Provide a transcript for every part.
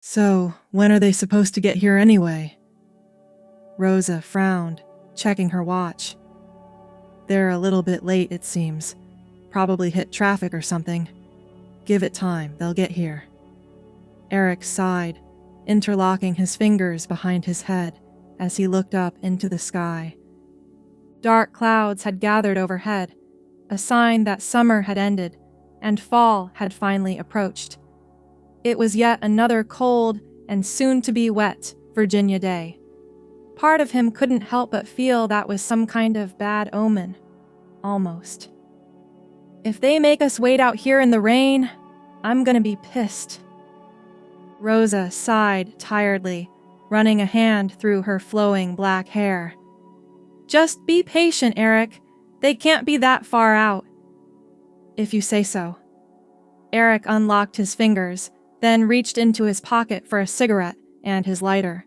So, when are they supposed to get here anyway? Rosa frowned, checking her watch. They're a little bit late, it seems. Probably hit traffic or something. Give it time, they'll get here. Eric sighed, interlocking his fingers behind his head as he looked up into the sky. Dark clouds had gathered overhead, a sign that summer had ended and fall had finally approached. It was yet another cold and soon-to-be wet Virginia day. Part of him couldn't help but feel that was some kind of bad omen. Almost. If they make us wait out here in the rain, I'm gonna be pissed. Rosa sighed tiredly, running a hand through her flowing black hair. Just be patient, Eric. They can't be that far out. If you say so. Eric unlocked his fingers, then reached into his pocket for a cigarette and his lighter.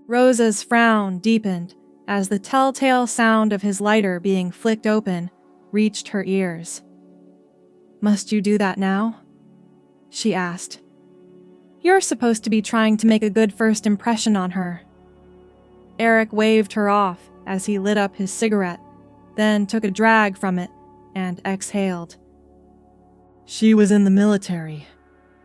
Rosa's frown deepened as the telltale sound of his lighter being flicked open reached her ears. Must you do that now? She asked. You're supposed to be trying to make a good first impression on her. Eric waved her off as he lit up his cigarette, then took a drag from it and exhaled. She was in the military.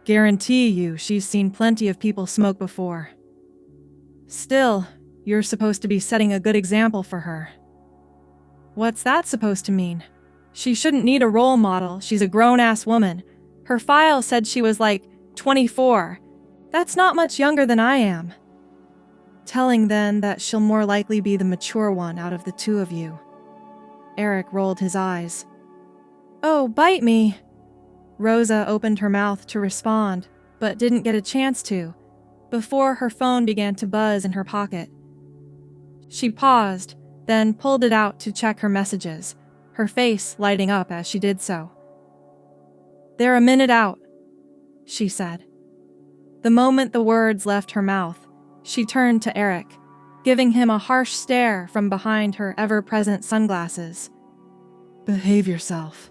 Guarantee you she's seen plenty of people smoke before. Still, you're supposed to be setting a good example for her. What's that supposed to mean? She shouldn't need a role model. She's a grown-ass woman. Her file said she was like 24. That's not much younger than I am. Telling then that she'll more likely be the mature one out of the two of you. Eric rolled his eyes. Oh, bite me. Rosa opened her mouth to respond, but didn't get a chance to, before her phone began to buzz in her pocket. She paused, then pulled it out to check her messages, her face lighting up as she did so. They're a minute out, she said. The moment the words left her mouth, she turned to Eric, giving him a harsh stare from behind her ever-present sunglasses. Behave yourself.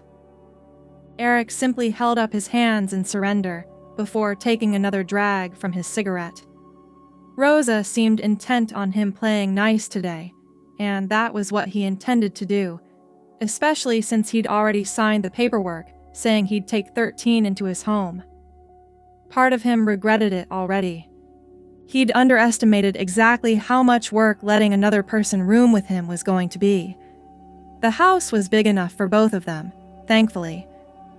Eric simply held up his hands in surrender before taking another drag from his cigarette. Rosa seemed intent on him playing nice today, and that was what he intended to do, especially since he'd already signed the paperwork saying he'd take 13 into his home. Part of him regretted it already. He'd underestimated exactly how much work letting another person room with him was going to be. The house was big enough for both of them, thankfully,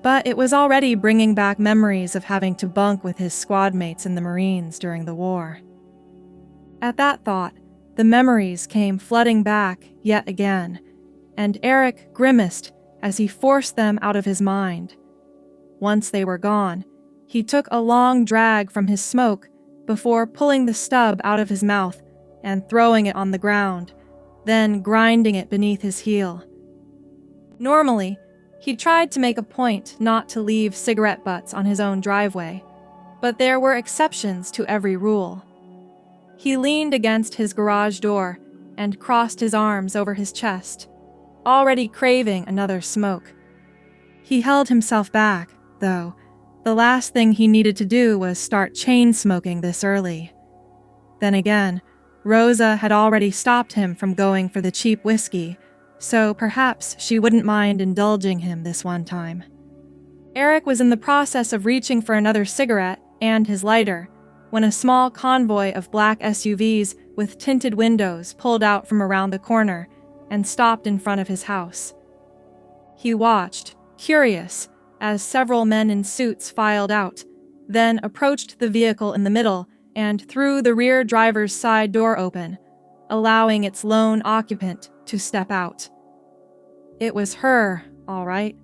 but it was already bringing back memories of having to bunk with his squad mates in the Marines during the war. At that thought, the memories came flooding back yet again, and Eric grimaced as he forced them out of his mind. Once they were gone, he took a long drag from his smoke before pulling the stub out of his mouth and throwing it on the ground, then grinding it beneath his heel. Normally, he tried to make a point not to leave cigarette butts on his own driveway, but there were exceptions to every rule. He leaned against his garage door and crossed his arms over his chest, already craving another smoke. He held himself back, though. The last thing he needed to do was start chain smoking this early. Then again, Rosa had already stopped him from going for the cheap whiskey, so perhaps she wouldn't mind indulging him this one time. Eric was in the process of reaching for another cigarette and his lighter when a small convoy of black SUVs with tinted windows pulled out from around the corner and stopped in front of his house. He watched, curious, as several men in suits filed out, then approached the vehicle in the middle and threw the rear driver's side door open, allowing its lone occupant to step out. It was her, all right.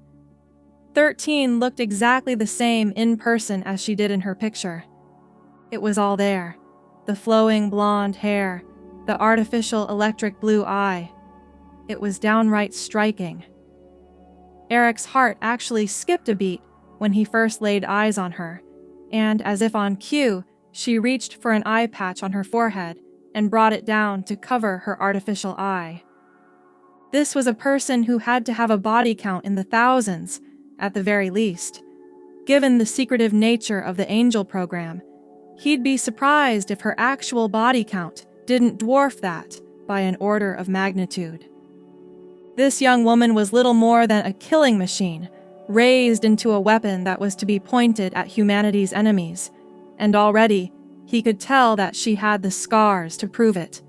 13 looked exactly the same in person as she did in her picture. It was all there. The flowing blonde hair, the artificial electric blue eye. It was downright striking. Eric's heart actually skipped a beat when he first laid eyes on her, and as if on cue, she reached for an eye patch on her forehead and brought it down to cover her artificial eye. This was a person who had to have a body count in the thousands, at the very least. Given the secretive nature of the Angel program, He'd be surprised if her actual body count didn't dwarf that by an order of magnitude. This young woman was little more than a killing machine, raised into a weapon that was to be pointed at humanity's enemies, and already he could tell that she had the scars to prove it.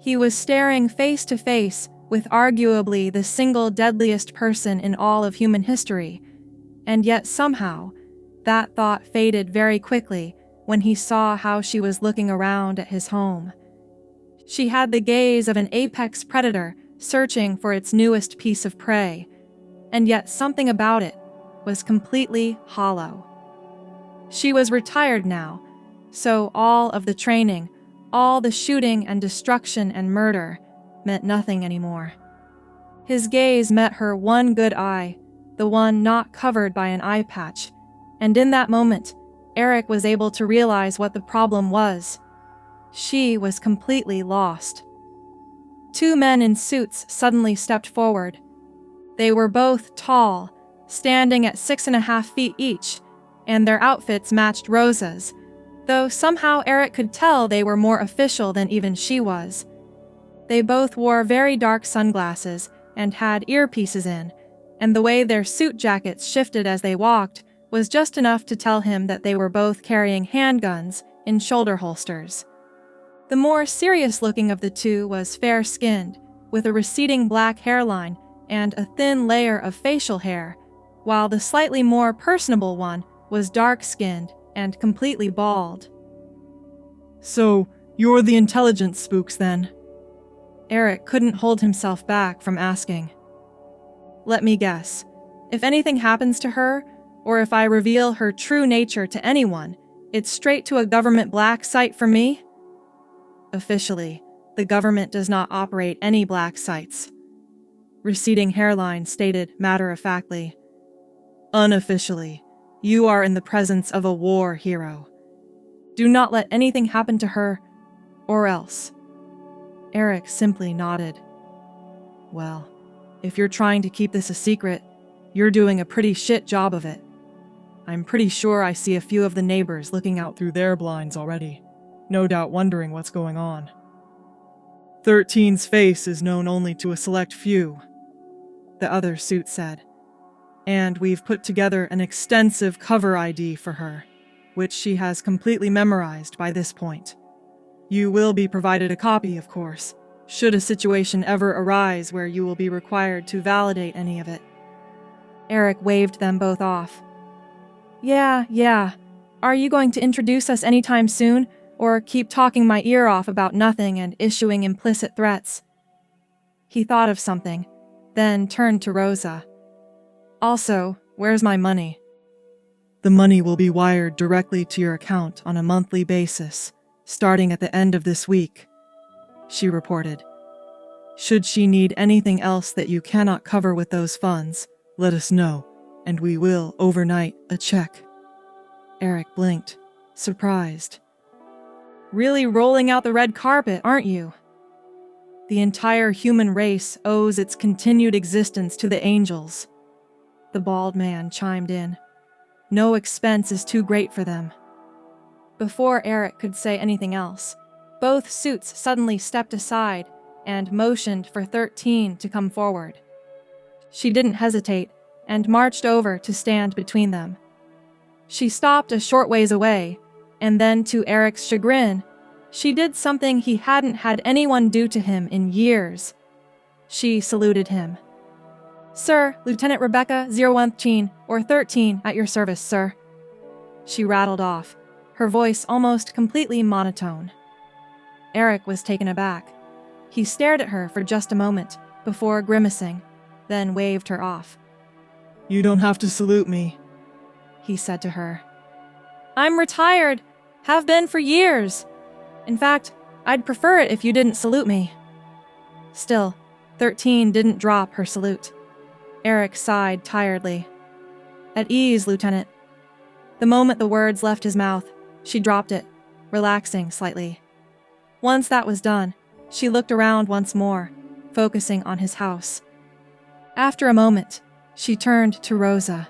He was staring face to face with arguably the single deadliest person in all of human history, and yet somehow that thought faded very quickly when he saw how she was looking around at his home. She had the gaze of an apex predator searching for its newest piece of prey, and yet something about it was completely hollow. She was retired now, so all of the training, all the shooting and destruction and murder meant nothing anymore. His gaze met her one good eye, the one not covered by an eye patch, and in that moment, Eric was able to realize what the problem was. She was completely lost. Two men in suits suddenly stepped forward. They were both tall, standing at 6.5 feet each, and their outfits matched Rosa's, though somehow Eric could tell they were more official than even she was. They both wore very dark sunglasses and had earpieces in, and the way their suit jackets shifted as they walked was just enough to tell him that they were both carrying handguns in shoulder holsters. The more serious-looking of the two was fair-skinned, with a receding black hairline and a thin layer of facial hair, while the slightly more personable one was dark-skinned and completely bald. "So, you're the intelligence spooks, then?" Eric couldn't hold himself back from asking. "Let me guess. If anything happens to her, or if I reveal her true nature to anyone, it's straight to a government black site for me?" "Officially, the government does not operate any black sites," receding hairline stated matter-of-factly. "Unofficially, you are in the presence of a war hero. Do not let anything happen to her, or else." Eric simply nodded. "Well, if you're trying to keep this a secret, you're doing a pretty shit job of it. I'm pretty sure I see a few of the neighbors looking out through their blinds already, no doubt wondering what's going on. 13's face is known only to a select few," the other suit said, "and we've put together an extensive cover ID for her, which she has completely memorized by this point. You will be provided a copy, of course, should a situation ever arise where you will be required to validate any of it." Eric waved them both off. Yeah. Are you going to introduce us anytime soon, or keep talking my ear off about nothing and issuing implicit threats?" He thought of something, then turned to Rosa. "Also, where's my money?" "The money will be wired directly to your account on a monthly basis, starting at the end of this week," she reported. "Should she need anything else that you cannot cover with those funds, let us know, and we will overnight a check." Eric blinked, surprised. "Really rolling out the red carpet, aren't you?" "The entire human race owes its continued existence to the angels," the bald man chimed in. "No expense is too great for them." Before Eric could say anything else, both suits suddenly stepped aside and motioned for 13 to come forward. She didn't hesitate and marched over to stand between them. She stopped a short ways away, and then to Eric's chagrin, she did something he hadn't had anyone do to him in years. She saluted him. "Sir, Lieutenant Rebecca 013 or 13 at your service, sir." She rattled off, her voice almost completely monotone. Eric was taken aback. He stared at her for just a moment before grimacing, then waved her off. "You don't have to salute me," he said to her. "I'm retired. Have been for years. In fact, I'd prefer it if you didn't salute me." Still, 13 didn't drop her salute. Eric sighed tiredly. "At ease, Lieutenant." The moment the words left his mouth, she dropped it, relaxing slightly. Once that was done, she looked around once more, focusing on his house. After a moment, she turned to Rosa.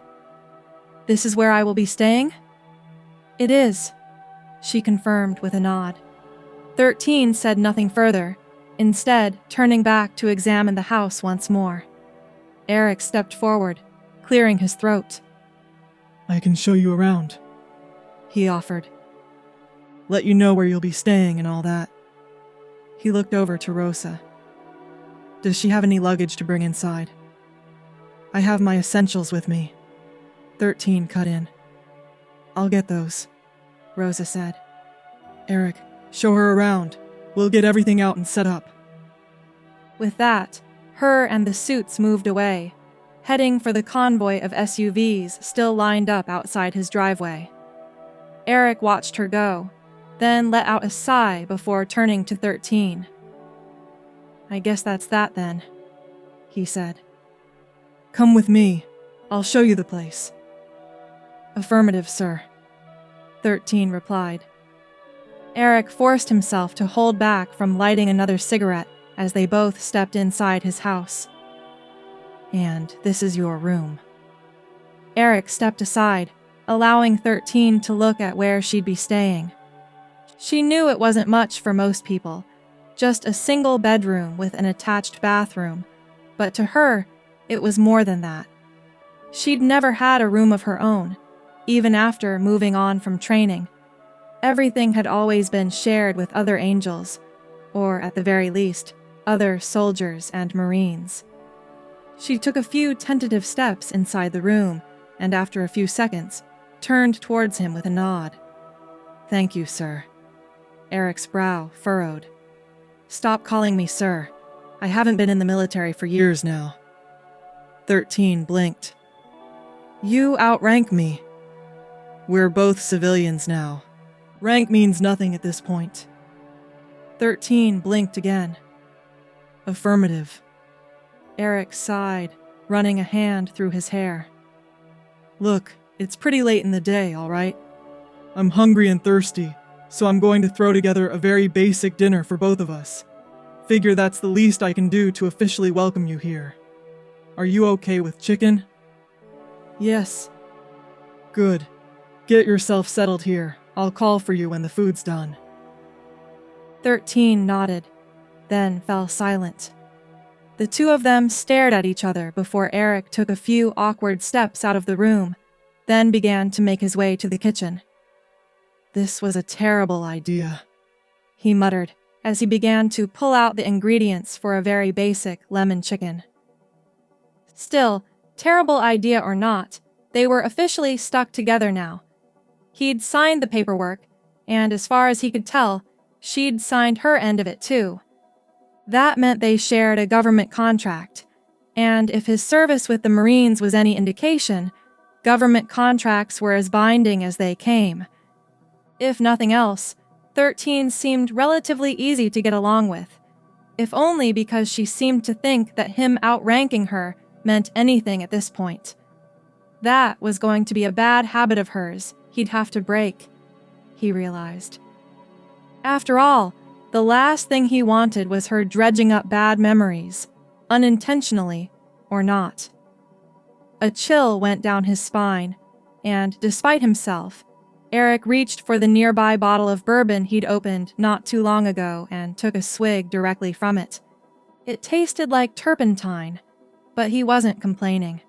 "This is where I will be staying?" "It is." she confirmed with a nod. 13 said nothing further, instead turning back to examine the house once more. Eric stepped forward, clearing his throat. I can show you around, he offered. Let you know where you'll be staying and all that. He looked over to Rosa. Does she have any luggage to bring inside? I have my essentials with me. 13 cut in. I'll get those, Rosa said. Eric, show her around. We'll get everything out and set up. With that, her and the suits moved away, heading for the convoy of SUVs still lined up outside his driveway. Eric watched her go, then let out a sigh before turning to 13. I guess that's that then, he said. Come with me. I'll show you the place. Affirmative, sir, 13 replied. Eric forced himself to hold back from lighting another cigarette as they both stepped inside his house. And this is your room. Eric stepped aside, allowing 13 to look at where she'd be staying. She knew it wasn't much for most people, just a single bedroom with an attached bathroom, but to her, it was more than that. She'd never had a room of her own, even after moving on from training. Everything had always been shared with other angels, or at the very least, other soldiers and Marines. She took a few tentative steps inside the room, and after a few seconds, turned towards him with a nod. Thank you, sir. Eric's brow furrowed. Stop calling me sir. I haven't been in the military for years now. 13 blinked. You outrank me. We're both civilians now. Rank means nothing at this point. 13 blinked again. Affirmative. Eric sighed, running a hand through his hair. Look, it's pretty late in the day, all right? I'm hungry and thirsty, so I'm going to throw together a very basic dinner for both of us. Figure that's the least I can do to officially welcome you here. Are you okay with chicken? Yes. Good. Get yourself settled here. I'll call for you when the food's done. 13 nodded, then fell silent. The two of them stared at each other before Eric took a few awkward steps out of the room, then began to make his way to the kitchen. This was a terrible idea, he muttered as he began to pull out the ingredients for a very basic lemon chicken. Still, terrible idea or not, they were officially stuck together now. He'd signed the paperwork, and as far as he could tell, she'd signed her end of it too. That meant they shared a government contract, and if his service with the Marines was any indication, government contracts were as binding as they came. If nothing else, 13 seemed relatively easy to get along with, if only because she seemed to think that him outranking her meant anything at this point. That was going to be a bad habit of hers he'd have to break, he realized. After all, the last thing he wanted was her dredging up bad memories, unintentionally or not. A chill went down his spine, and despite himself, Eric reached for the nearby bottle of bourbon he'd opened not too long ago and took a swig directly from it. It tasted like turpentine, but he wasn't complaining.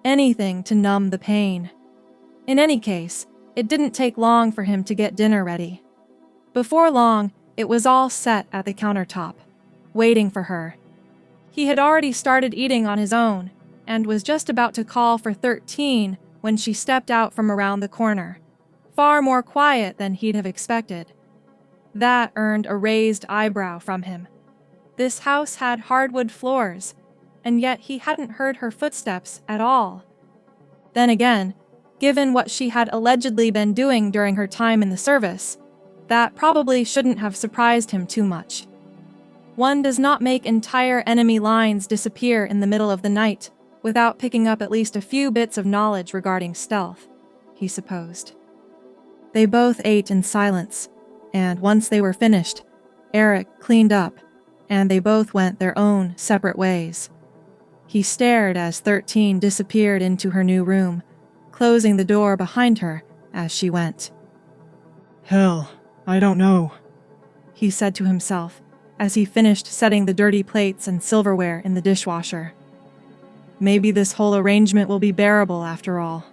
Anything to numb the pain. In any case, it didn't take long for him to get dinner ready. Before long, it was all set at the countertop, waiting for her. He had already started eating on his own, and was just about to call for 13 when she stepped out from around the corner, far more quiet than he'd have expected. That earned a raised eyebrow from him. This house had hardwood floors, and yet he hadn't heard her footsteps at all. Then again, given what she had allegedly been doing during her time in the service, that probably shouldn't have surprised him too much. One does not make entire enemy lines disappear in the middle of the night without picking up at least a few bits of knowledge regarding stealth, he supposed. They both ate in silence, and once they were finished, Eric cleaned up, and they both went their own separate ways. He stared as 13 disappeared into her new room, closing the door behind her as she went. Hell, I don't know. He said to himself as he finished setting the dirty plates and silverware in the dishwasher. Maybe this whole arrangement will be bearable after all.